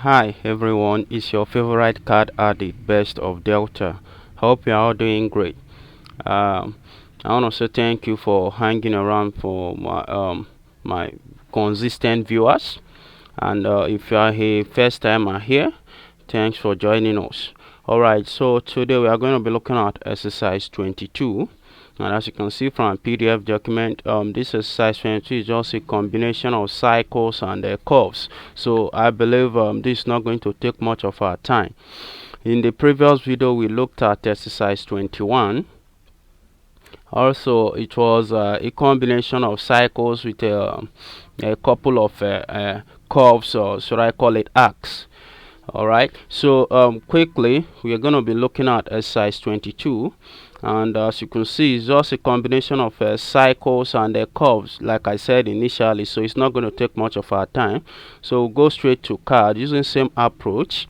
Hi everyone, it's your favorite CAD addict, Best of Delta. Hope you're all doing great. I want to say thank you for hanging around for my consistent viewers. And if you are a first timer here, thanks for joining us. Alright, so today we are going to be looking at exercise 22. And as you can see from a PDF document, this exercise 22 is just a combination of cycles and curves. So I believe this is not going to take much of our time. In the previous video, we looked at exercise 21. Also, it was a combination of cycles with a couple of curves, or should I call it arcs. Alright, so quickly we are going to be looking at exercise 22, and as you can see, it's just a combination of cycles and curves, like I said initially, so it's not going to take much of our time. So we'll go straight to CAD using same approach.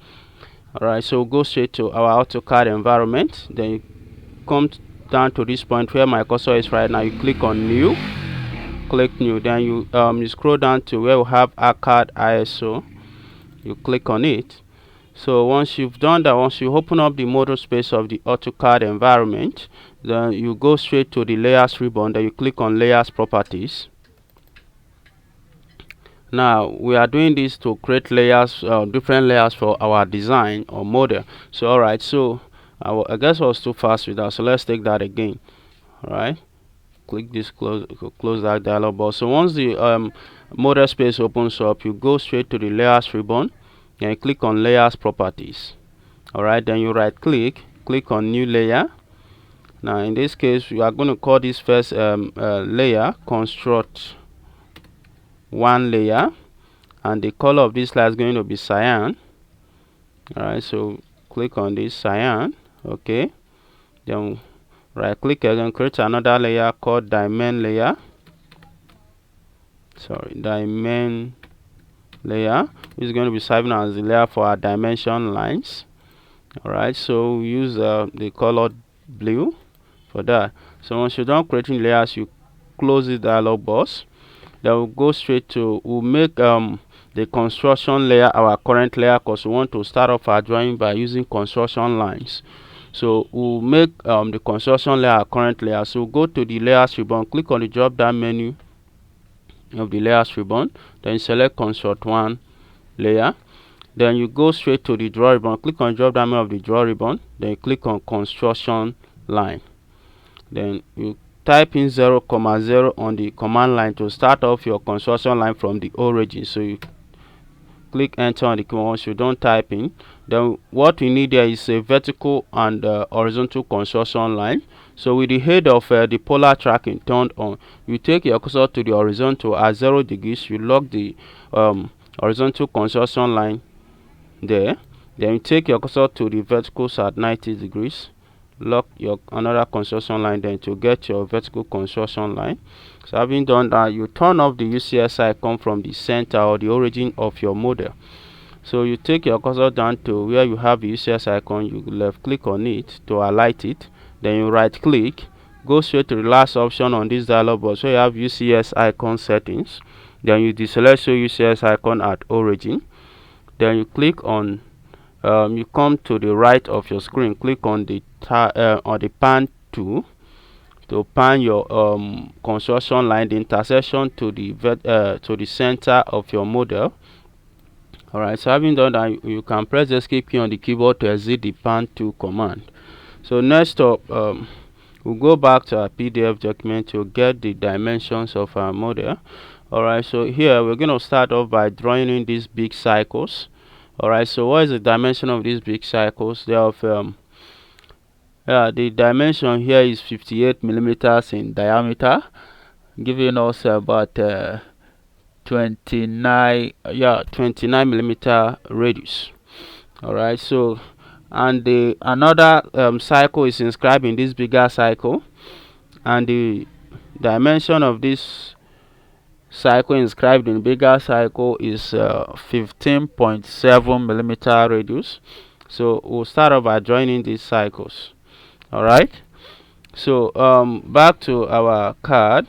Alright, so we'll go straight to our AutoCAD environment. Then you come down to this point where my cursor is right now. You click on new, click new, then you scroll down to where we have AutoCAD ISO. You click on it. So once you've done that, once you open up the model space of the AutoCAD environment, then you go straight to the layers ribbon. Then you click on layers properties. Now we are doing this to create layers, different layers for our design or model. So alright, so I guess I was too fast with that, so let's take that again. Alright, click this, close that dialog box. So once the model space opens up, you go straight to the layers ribbon and you click on layers properties. Alright, then you right click on new layer. Now in this case, we are going to call this first layer construct one layer, and the color of this layer is going to be cyan. Alright, so click on this cyan. Okay, then right click again, create another layer called dimension layer. Dimension layer is going to be serving as the layer for our dimension lines. Alright, so we use the color blue for that. So once you're done creating layers, you close the dialog box. Then we'll go straight to, we'll make the construction layer our current layer, because we want to start off our drawing by using construction lines. So we'll make the construction layer our current layer. So we'll go to the layers ribbon, click on the drop down menu of the layers ribbon, then select construct one layer. Then you go straight to the draw ribbon, click on drop down menu of the draw ribbon, then you click on construction line. Then you type in 0,0 on the command line to start off your construction line from the origin. So you click enter on the keyboard. Once you don't type in, then what we need there is a vertical and horizontal construction line. So with the head of the polar tracking turned on, you take your cursor to the horizontal at 0 degrees. You lock the horizontal construction line there. Then you take your cursor to the verticals at 90 degrees. Lock your another construction line then to get your vertical construction line. So having done that, you turn off the UCS icon from the center or the origin of your model. So you take your cursor down to where you have the UCS icon, you left click on it to highlight it, then you right click, go straight to the last option on this dialog box where you have UCS icon settings. Then you deselect show UCS icon at origin. Then you click on you come to the right of your screen, click on the pan tool to pan your construction line, the intersection to the center of your model. Alright, so having done that, you can press the escape key on the keyboard to exit the pan tool command. So next up, we'll go back to our PDF document to get the dimensions of our model. Alright, so here we're going to start off by drawing in these big cycles. Alright, so what is the dimension of these big cycles? They have the dimension here is 58 millimeters in diameter, giving us about 29 millimeter radius. Alright, so and the another cycle is inscribed in this bigger cycle, and the dimension of this cycle inscribed in bigger cycle is 15.7 millimeter radius. So we'll start off by joining these cycles. Alright, so back to our CAD.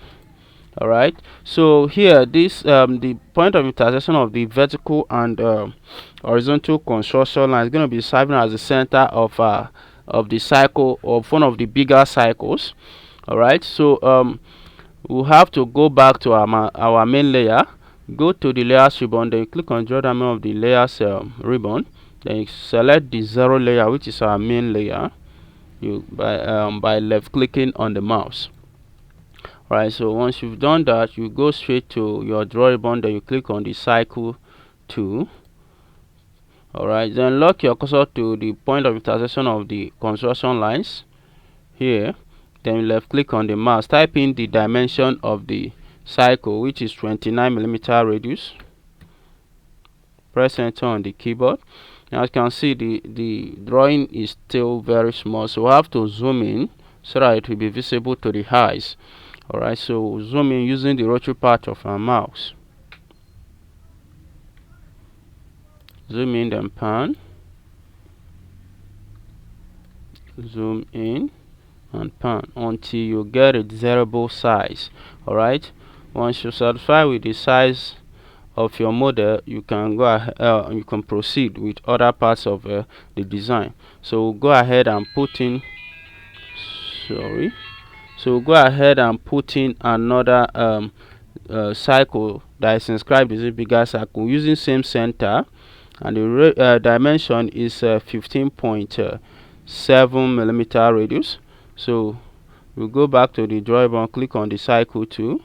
All right, so here this the point of intersection of the vertical and horizontal construction line is going to be serving as the center of the cycle, of one of the bigger cycles. All right, so we'll have to go back to our main layer, go to the layers ribbon, then you click on draw diamond of the layers ribbon, then you select the zero layer, which is our main layer, you by left clicking on the mouse. Right, so once you've done that, you go straight to your draw ribbon, then you click on the cycle tool. Alright, then lock your cursor to the point of intersection of the construction lines here, then you left click on the mouse, type in the dimension of the cycle, which is 29mm radius, press enter on the keyboard. Now as you can see, the drawing is still very small, so we have to zoom in so that it will be visible to the eyes. Alright, so zoom in using the rotary part of our mouse. Zoom in, then pan. Zoom in and pan until you get a desirable size. Alright, once you're satisfied with the size of your model, you can go ahead, you can proceed with other parts of the design. So we'll go ahead and put in another cycle that is inscribed as a bigger cycle using same center, and the dimension is 15.7mm radius. So we'll go back to the drawing board, click on the cycle tool,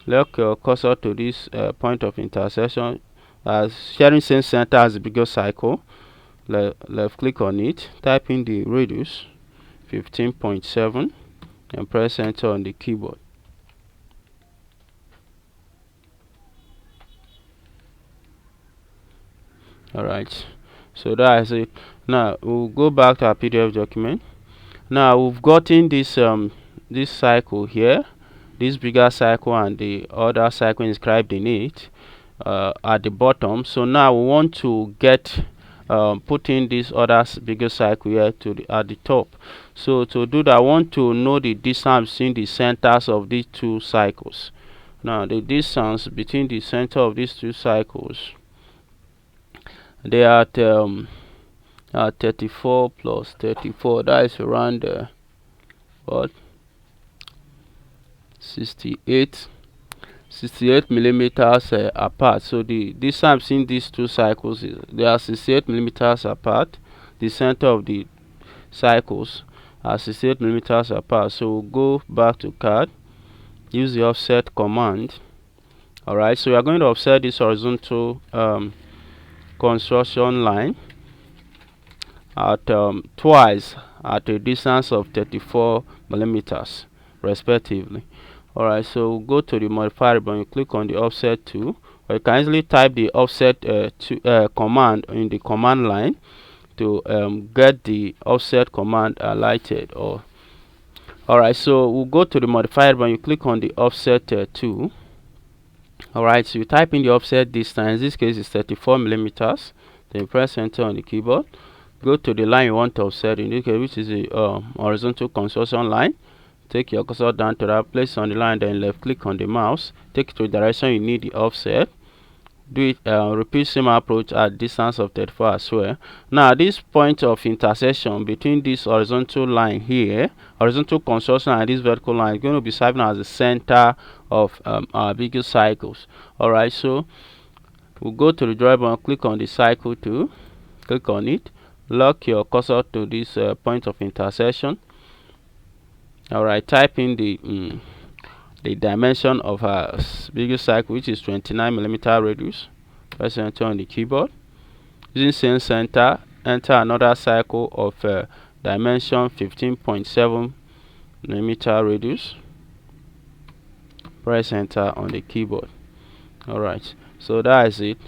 lock your cursor to this point of intersection sharing same center as the bigger cycle, left click on it, type in the radius 15.7 and press enter on the keyboard. Alright, so that is it. Now we'll go back to our PDF document. Now we've gotten this this cycle here, this bigger cycle and the other cycle inscribed in it at the bottom. So now we want to get put in this other bigger cycle here at the top. So to do that, I want to know the distance between the centers of these two cycles. Now the distance between the center of these two cycles, they are at 34 plus 34, that is around what 68 millimeters apart. So the distance between these two cycles they are 68 millimeters apart. The center of the cycles are 68 millimeters apart. So we'll go back to CAD, use the offset command. Alright, so we are going to offset this horizontal construction line at twice at a distance of 34 millimeters respectively. Alright, so we'll go to the modifier ribbon, you click on the offset tool, or you can easily type the offset command in the command line to get the offset command highlighted. Alright, so we'll go to the modifier ribbon, you click on the offset tool. Alright, so you type in the offset distance, in this case is 34 millimeters, then you press enter on the keyboard, go to the line you want to offset, in this case which is a horizontal construction line. Take your cursor down to that place on the line, then left click on the mouse, take it to the direction you need the offset. Do it repeat same approach at distance of 34 as well. Now this point of intersection between this horizontal line here, horizontal construction, and this vertical line is going to be serving as the center of our bigger cycles. Alright, so we'll go to the drawing board, click on the cycle tool, click on it, lock your cursor to this point of intersection. Alright, type in the dimension of our bigger cycle, which is 29 millimeter radius. Press enter on the keyboard. Using same center, enter another cycle of dimension 15.7 millimeter radius. Press enter on the keyboard. Alright, so that is it.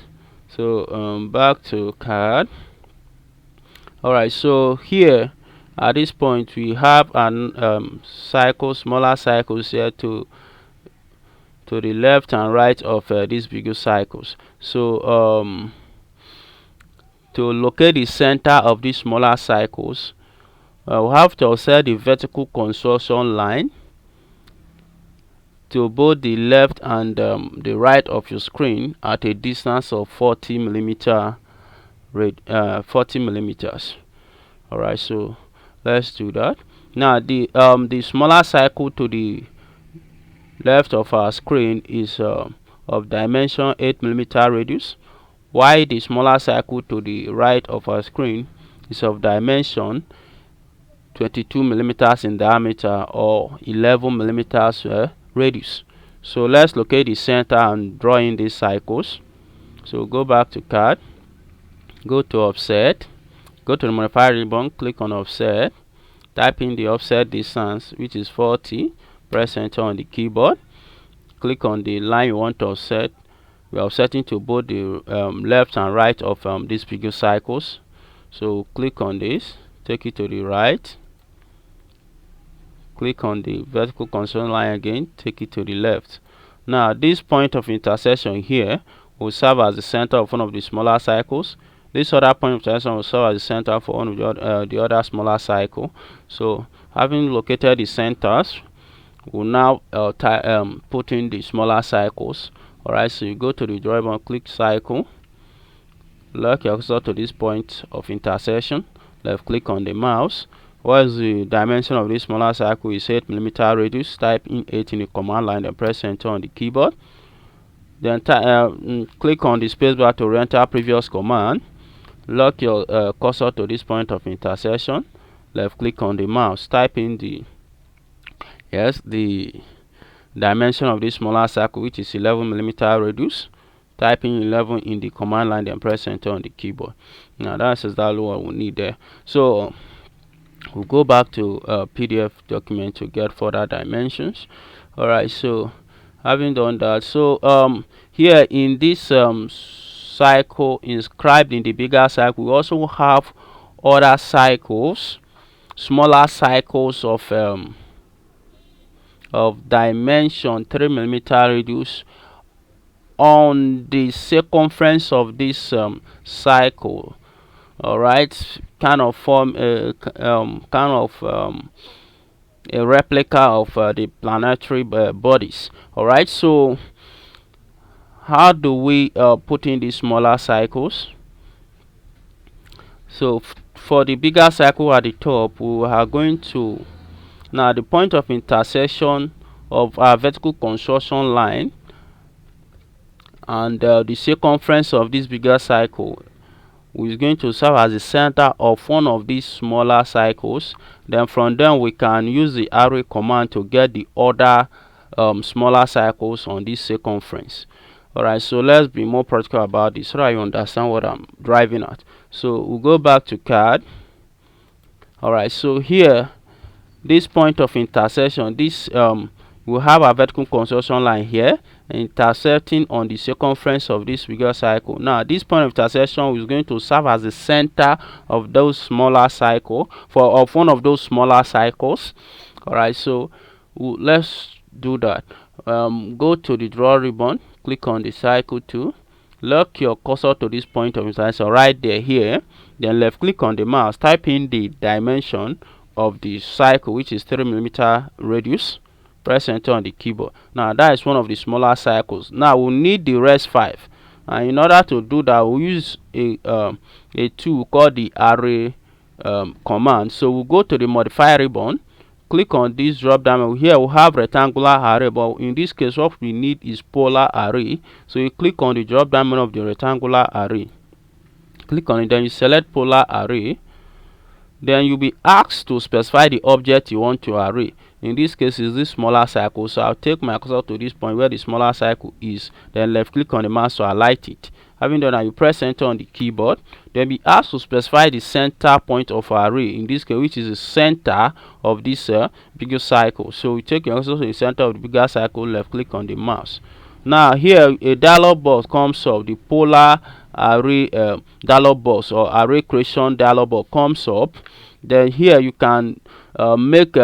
So back to CAD. Alright, so here at this point we have an smaller cycles here to the left and right of these bigger cycles. So to locate the center of these smaller cycles, we have to offset the vertical construction line to both the left and the right of your screen at a distance of 40 millimeters. All right, so let's do that. Now the smaller cycle to the left of our screen is of dimension 8 millimeter radius, while the smaller cycle to the right of our screen is of dimension 22 millimeters in diameter or 11 millimeters radius. So let's locate the center and draw in these cycles. So go back to CAD, go to offset, go to the modifier ribbon, click on offset, type in the offset distance, which is 40, press enter on the keyboard, click on the line you want to offset. We are offsetting to both the left and right of these figure cycles. So click on this, take it to the right, click on the vertical construction line again, take it to the left. Now this point of intersection here will serve as the center of one of the smaller cycles. This other point of intersection will serve as the center for one of the other smaller cycle. So having located the centers, we'll now put in the smaller cycles. Alright, so you go to the drawing board, click cycle, lock your cursor to this point of intersection, left click on the mouse. What is the dimension of this smaller cycle? Is 8 millimeter radius. Type in 8 in the command line and press enter on the keyboard. Then click on the spacebar to re-enter previous command. Lock your cursor to this point of intersection, left click on the mouse, type in the dimension of this smaller circle, which is 11 millimeter radius. Type in 11 in the command line, then press enter on the keyboard. Now that's exactly what we need there. So we'll go back to PDF document to get further dimensions. All right, so having done that, so here in this cycle inscribed in the bigger cycle, we also have other cycles, smaller cycles of dimension 3 millimeter radius on the circumference of this cycle. All right, kind of form a a replica of the planetary bodies. All right, so how do we put in these smaller cycles? So for the bigger cycle at the top, we are going to, now the point of intersection of our vertical construction line and the circumference of this bigger cycle is going to serve as the center of one of these smaller cycles. Then from there we can use the array command to get the other smaller cycles on this circumference. Alright, so let's be more practical about this so that you understand what I'm driving at. So we'll go back to CAD. Alright, so here this point of intersection, this we'll have a vertical construction line here intersecting on the circumference of this bigger cycle. Now this point of intersection is going to serve as the center of those smaller cycle of one of those smaller cycles. All right, so let's do that. Go to the draw ribbon, click on the cycle tool, lock your cursor to this point of intersection right there here, then left click on the mouse, type in the dimension of the cycle, which is 3 millimeter radius, press enter on the keyboard. Now that is one of the smaller cycles. Now we'll need the rest 5, and in order to do that we'll use a tool called the array command. So we'll go to the modifier ribbon, click on this drop down. Here we'll have rectangular array, but in this case what we need is polar array. So you click on the drop down of the rectangular array, click on it, then you select polar array. Then you'll be asked to specify the object you want to array. In this case is this smaller cycle, so I'll take my cursor to this point where the smaller cycle is, then left click on the mouse to highlight it. Having done that, you press enter on the keyboard, then be asked to specify the center point of our array, in this case which is the center of this bigger cycle. So you take your cursor to the center of the bigger cycle, left click on the mouse. Now here a dialog box comes up, the polar array dialog box or array creation dialog box comes up. Then here you can make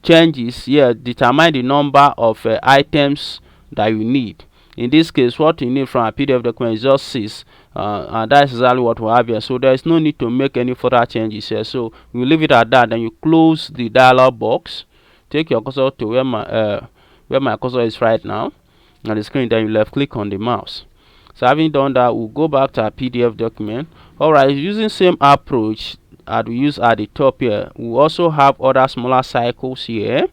changes here, determine the number of items that you need. In this case what you need from a PDF document is just 6, and that's exactly what we have here. So there is no need to make any further changes here, so we leave it at that. Then you close the dialog box, take your cursor to where my cursor is right now on the screen. Then you left click on the mouse. So having done that, we'll go back to our PDF document. Alright, using same approach as we use at the top here, we also have other smaller cycles here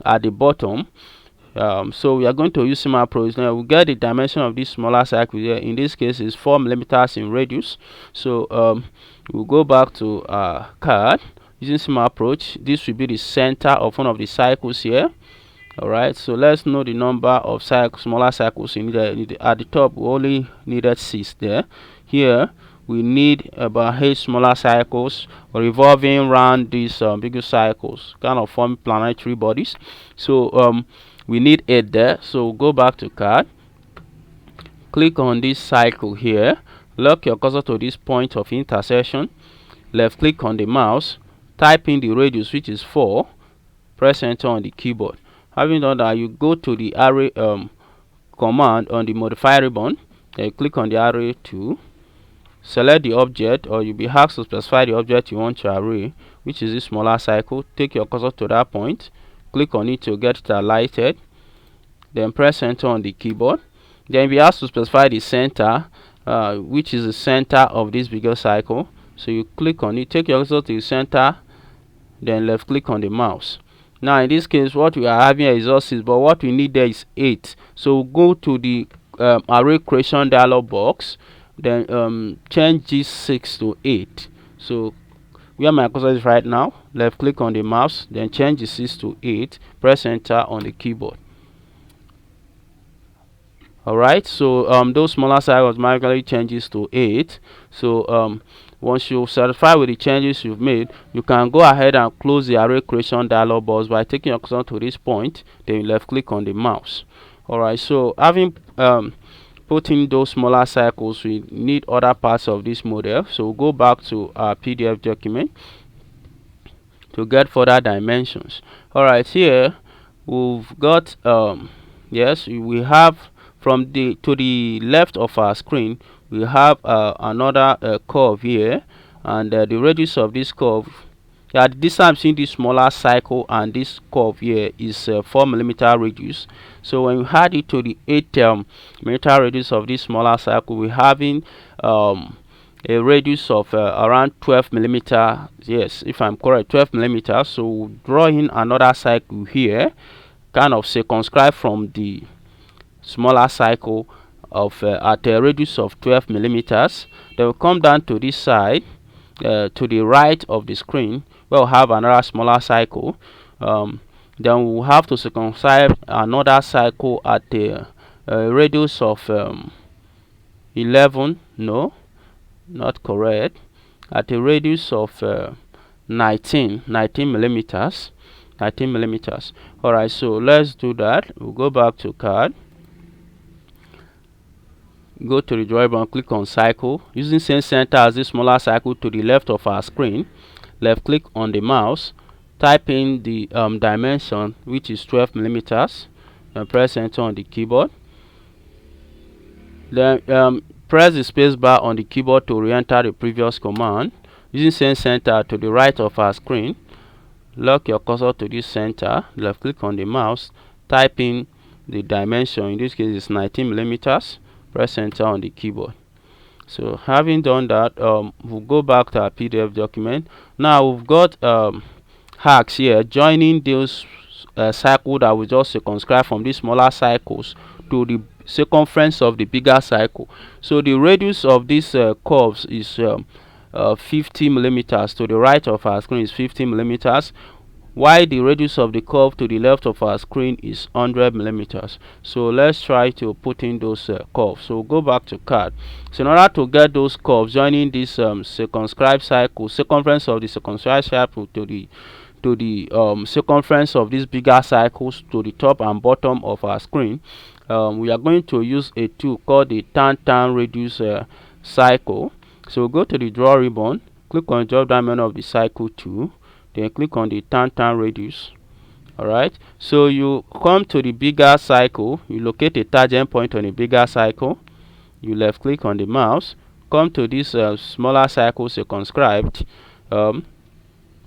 at the bottom. So we are going to use same approach. Now we get the dimension of this smaller cycle here. In this case is 4 millimeters in radius. So we'll go back to CAD using same approach. This will be the center of one of the cycles here. Alright, so let's know the number of smaller cycles in there. At the top we only needed 6 there. Here we need about 8 smaller cycles revolving around these bigger cycles, kind of form planetary bodies. So we need 8 there. So go back to CAD, click on this cycle here, lock your cursor to this point of intersection, left click on the mouse, type in the radius, which is 4, press enter on the keyboard. Having done that, you go to the array command on the modify ribbon, then you click on the array tool, select the object, or you'll be asked to specify the object you want to array, which is this smaller cycle. Take your cursor to that point, click on it to get it highlighted, then press enter on the keyboard. Then you'll be asked to specify the center, which is the center of this bigger cycle. So you click on it, take your cursor to the center, then left click on the mouse. Now in this case, what we are having here is just 6, but what we need there is 8. So go to the array creation dialog box, then change this 6 to 8. So where my cursor is right now, left click on the mouse, then change the 6 to 8, press enter on the keyboard. Alright, so those smaller cycles automatically changes to 8. So once you satisfy with the changes you've made, you can go ahead and close the array creation dialog box by taking your cursor to this point, then you left click on the mouse. Alright, so having put in those smaller cycles, we need other parts of this model. So we'll go back to our PDF document to get further dimensions. Alright, here we've got yes, we have from to the left of our screen, we have another curve here, and the radius of this curve, this time seeing this smaller cycle, and this curve here is 4 millimeter radius. So when you add it to the 8 millimeter radius of this smaller cycle, we're having a radius of around 12 millimeter. Yes, if I'm correct, 12 millimeters. So we'll draw in another cycle here, kind of circumscribe from the smaller cycle of at a radius of 12 millimeters. Then we'll come down to this side, to the right of the screen, we'll have another smaller cycle. Then we'll have to circumscribe another cycle at a radius of 11, no, not correct, at a radius of 19 millimeters. Alright, so let's do that. We'll go back to CAD, go to the drawing board, click on cycle, using same center as this smaller cycle to the left of our screen, left click on the mouse, type in the dimension, which is 12 millimeters, and press enter on the keyboard. Then press the space bar on the keyboard to re-enter the previous command. Using same center to the right of our screen, lock your cursor to this center, left click on the mouse, type in the dimension, in this case it's 19 millimeters, press enter on the keyboard. So having done that, we'll go back to our PDF document. Now we've got hacks here joining those cycle that we just circumscribe from these smaller cycles to the circumference of the bigger cycle. So the radius of these curves is 50 millimeters. To the right of our screen is 50 millimeters, while the radius of the curve to the left of our screen is 100 millimeters. So let's try to put in those curves. So go back to CAD. So in order to get those curves joining this circumscribed cycle, circumference of the circumscribed cycle to the circumference of these bigger cycles to the top and bottom of our screen, we are going to use a tool called the tan radius cycle. So go to the draw ribbon, click on the drop down menu of the cycle tool, then click on the tan radius. Alright, so you come to the bigger cycle, you locate a tangent point on a bigger cycle, you left click on the mouse, come to this smaller cycle circumscribed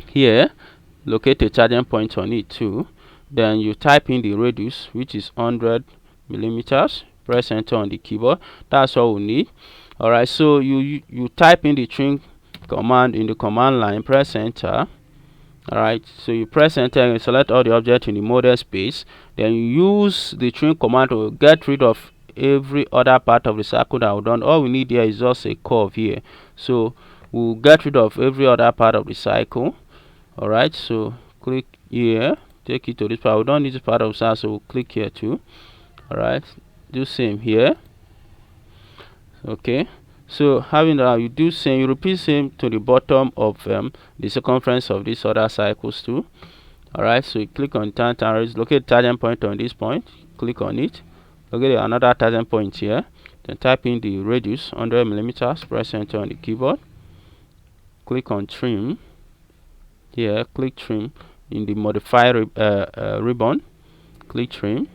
here, locate a tangent point on it too, then you type in the radius, which is 100 millimeters. Press enter on the keyboard. That's all we need. All right, so you type in the trim command in the command line. Press enter. All right, so you press enter and select all the objects in the model space. Then you use the trim command to get rid of every other part of the circle that we've done. All we need here is just a curve here, so we'll get rid of every other part of the cycle. All right, so click here, take it to this part. We don't need this part of the circle, so we'll click here too. All right, do same here. Okay, so having that, you do same, you repeat same to the bottom of the circumference of these other cycles too. All right, so you click on tangent, locate tangent point on this point, click on it, locate another tangent point here, then type in the radius 100 millimeters. Press enter on the keyboard, click on trim here, click trim in the modify ribbon, click trim,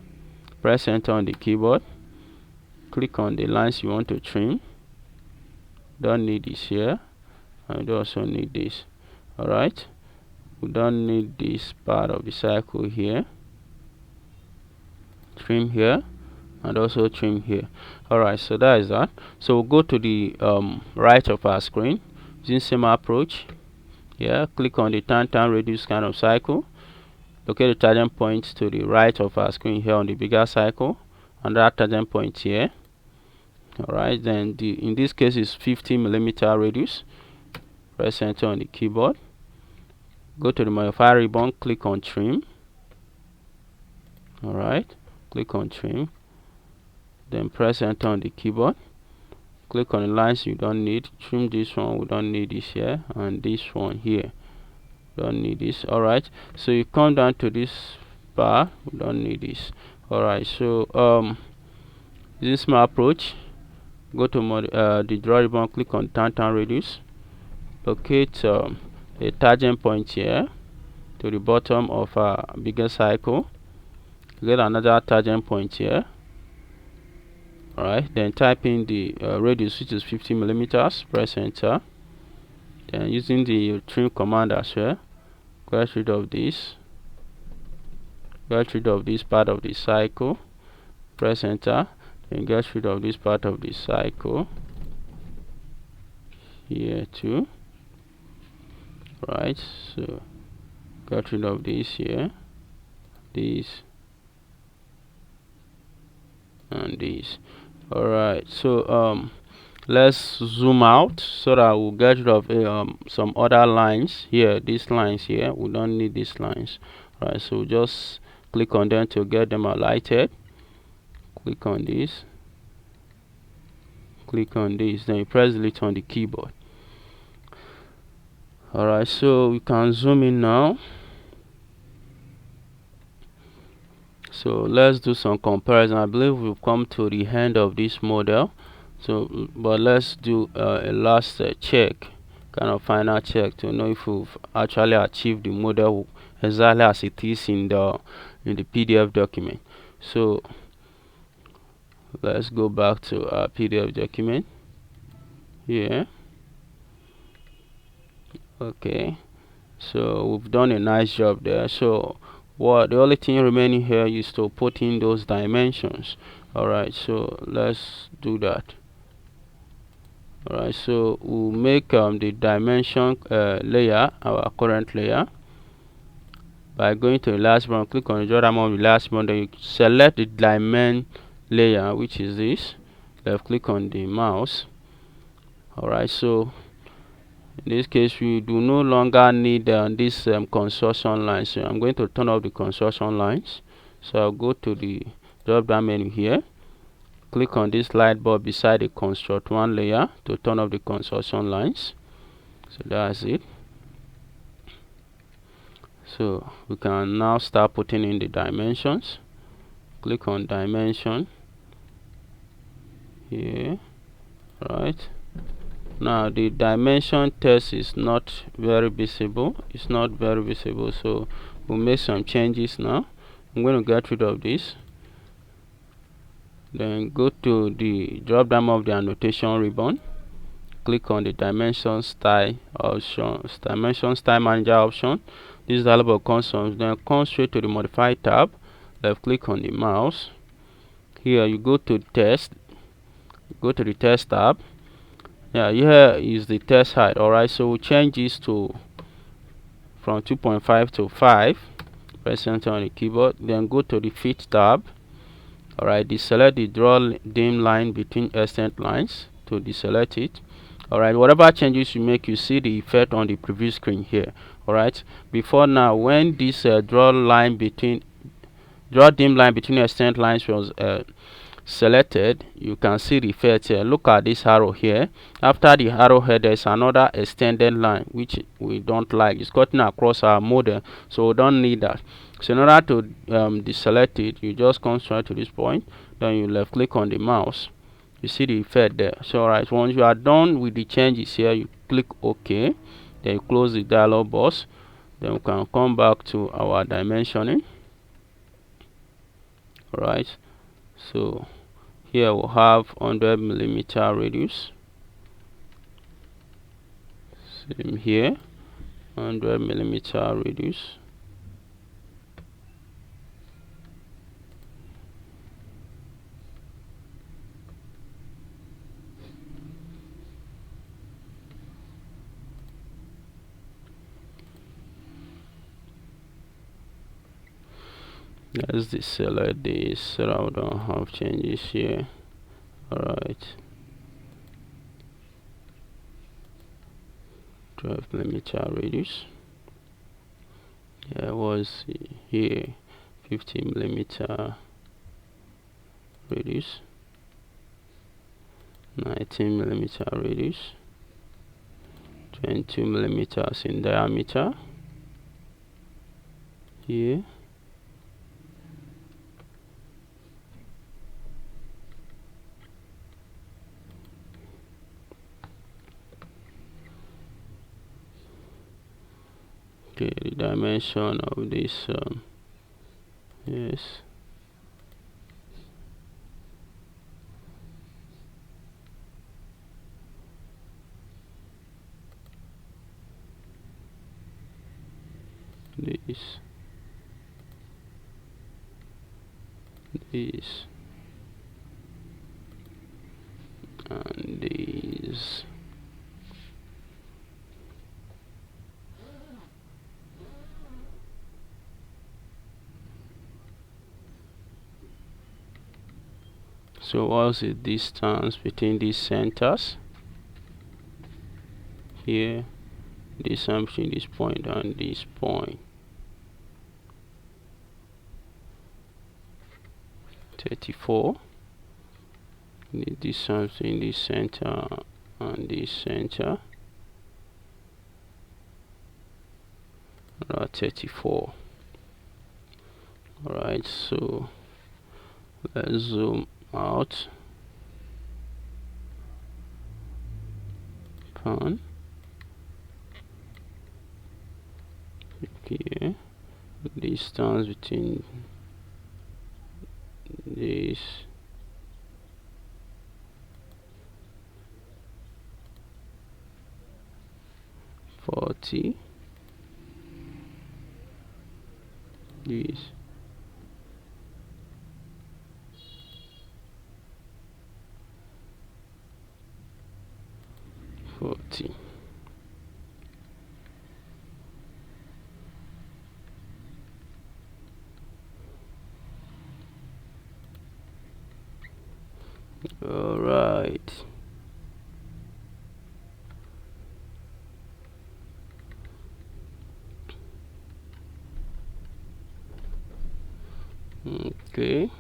press enter on the keyboard, click on the lines you want to trim. Don't need this here, and also need this. All right, we don't need this part of the cycle here. Trim here and also trim here. All right, so that is that. So we'll go to the right of our screen using same approach. Yeah, click on the tangent radius kind of cycle, locate the tangent point to the right of our screen here on the bigger cycle, and that tangent point here. All right, then in this case is 50 millimeter radius. Press enter on the keyboard, go to the modify ribbon, click on trim. All right, click on trim, then press enter on the keyboard, click on the lines you don't need, trim this one, we don't need this here, and this one here, don't need this. All right, so you come down to this bar, we don't need this. All right, so this my approach. Go to the draw ribbon, click on tangent radius, locate a tangent point here to the bottom of our bigger cycle, get another tangent point here. All right, then type in the radius, which is 50 millimeters. Press enter. Then using the trim command as well, get rid of this, get rid of this part of the cycle. Press enter, then get rid of this part of the cycle here too. Right, so get rid of this here, this and this. All right, so let's zoom out so that we'll get rid of some other lines here. These lines here, we don't need these lines. All right, so just click on them to get them highlighted. Click on this, click on this, then you press delete on the keyboard. All right, so we can zoom in now. So let's do some comparison. I believe we've come to the end of this model, so but let's do a last check, kind of final check, to know if we've actually achieved the model exactly as it is in the PDF document. So let's go back to our PDF document here. Okay, so we've done a nice job there. So the only thing remaining here is to put in those dimensions. All right, so let's do that. All right, so we'll make the dimension layer our current layer by going to the last one, click on the draw down on the last one, then you select the dimension layer, which is this. Left click on the mouse. All right, so in this case we do no longer need this construction line, so I'm going to turn off the construction lines. So I'll go to the drop down menu here, click on this light bulb beside the construct one layer to turn off the construction lines. So that's it. So we can now start putting in the dimensions. Click on dimension here. Right, now the dimension text is not very visible, it's not very visible, so we'll make some changes now. I'm going to get rid of this, then go to the drop down of the annotation ribbon, click on the dimension style option, dimension style manager option. This dialog box comes on, then come straight to the modify tab, left click on the mouse. Here you go to test, go to the test tab. Yeah, here is the test height. Alright, so we'll change this to from 2.5 to 5. Press enter on the keyboard, then go to the fit tab. Alright, deselect the draw dim line between extent lines to deselect it. Alright, whatever changes you make, you see the effect on the preview screen here. Alright, before now, when this draw dim line between extent lines was selected, you can see the effect here. Look at this arrow here. After the arrowhead, there's another extended line which we don't like. It's cutting across our model, so we don't need that. So in order to deselect it, you just come straight to this point, then you left click on the mouse. You see the effect there. So alright, once you are done with the changes here, you click OK, then you close the dialog box. Then we can come back to our dimensioning. Alright, so here we'll have 100 millimeter radius. Same here, 100 millimeter radius. Let's deselect this so that we don't have changes here. Alright, 12 millimeter radius. There was here 50 millimeter radius, 19 millimeter radius, 22 millimeters in diameter here. Okay, the dimension of this yes, this and these. So what's the distance between these centers? Here, distance between this point and this point, 34. The distance between this center and this center, 34. Alright, so let's zoom out. Pan here, distance between this this 40. All right. Okay.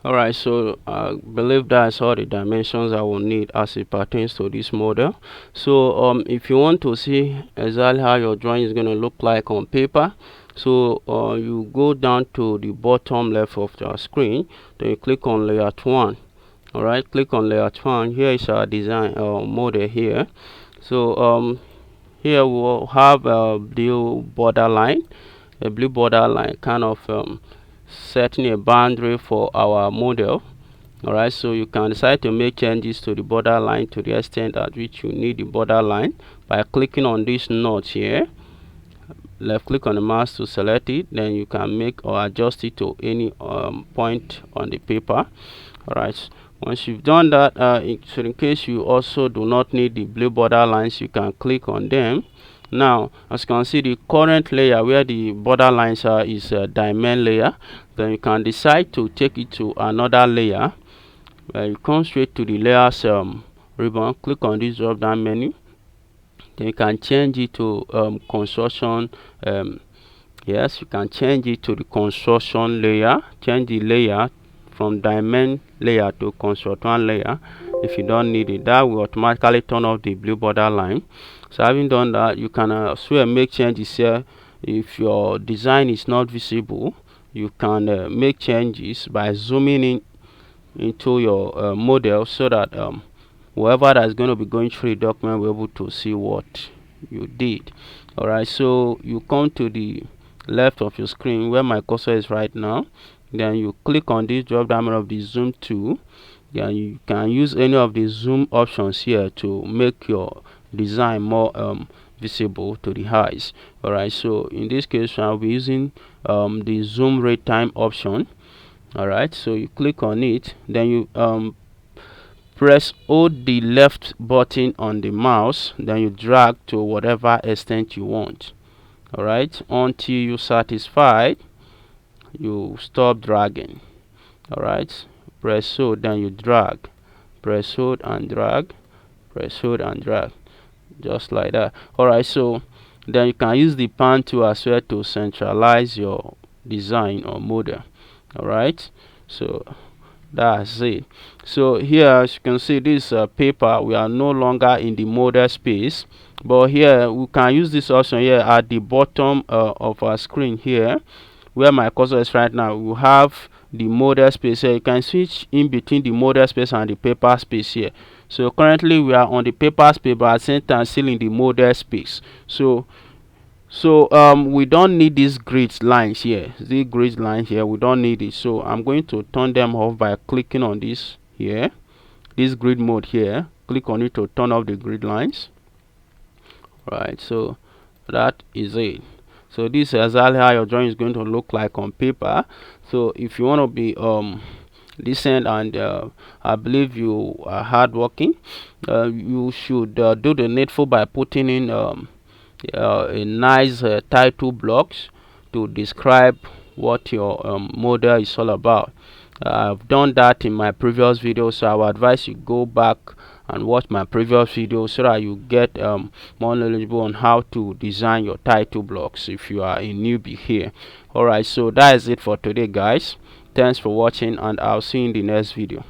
Alright, so I believe that's all the dimensions I will need as it pertains to this model. So if you want to see exactly how your drawing is going to look like on paper, so you go down to the bottom left of the screen, then you click on layout 1. Alright, click on layout 1. Here is our design model here. So here we'll have a blue border line, kind of setting a boundary for our model. Alright, so you can decide to make changes to the border line to the extent at which you need the border line by clicking on this notch here. Left click on the mouse to select it, then you can make or adjust it to any point on the paper. Alright, once you've done that, in case you also do not need the blue border lines, you can click on them. Now, as you can see, the current layer where the border lines are is a diamond layer. Then you can decide to take it to another layer. You come straight to the layers ribbon, click on this drop down menu. Then you can change it to construction. Yes, you can change it to the construction layer. Change the layer from diamond layer to construction layer. If you don't need it, that will automatically turn off the blue border line. So having done that, you can as well make changes here. If your design is not visible, you can make changes by zooming in into your model, so that whoever that's going to be going through the document will be able to see what you did. Alright, so you come to the left of your screen where my cursor is right now, then you click on this drop down of the zoom tool. Then you can use any of the zoom options here to make your design more visible to the eyes. Alright, so in this case I'll be using the zoom rate time option. Alright, so you click on it, then you press hold the left button on the mouse, then you drag to whatever extent you want. Alright, until you're satisfied, you stop dragging. Alright, press hold, then you drag, press hold and drag, press hold and drag, just like that. Alright, so then you can use the pan tool as well to centralize your design or model. Alright, so that's it. So here, as you can see, this paper, we are no longer in the model space, but here we can use this option here at the bottom of our screen here where my cursor is right now. We have the model space here. You can switch in between the model space and the paper space here. So currently we are on the paper space, but at the same time still in the model space. So we don't need these grid lines here. The grid lines here, we don't need it. So I'm going to turn them off by clicking on this here, this grid mode here. Click on it to turn off the grid lines. Right, so that is it. So this is exactly how your drawing is going to look like on paper. So if you want to be decent and I believe you are hardworking, you should do the needful by putting in a nice title blocks to describe what your model is all about. I've done that in my previous video, so I would advise you go back and watch my previous video so that you get more knowledgeable on how to design your title blocks if you are a newbie here. Alright, so that is it for today, guys. Thanks for watching, and I'll see you in the next video.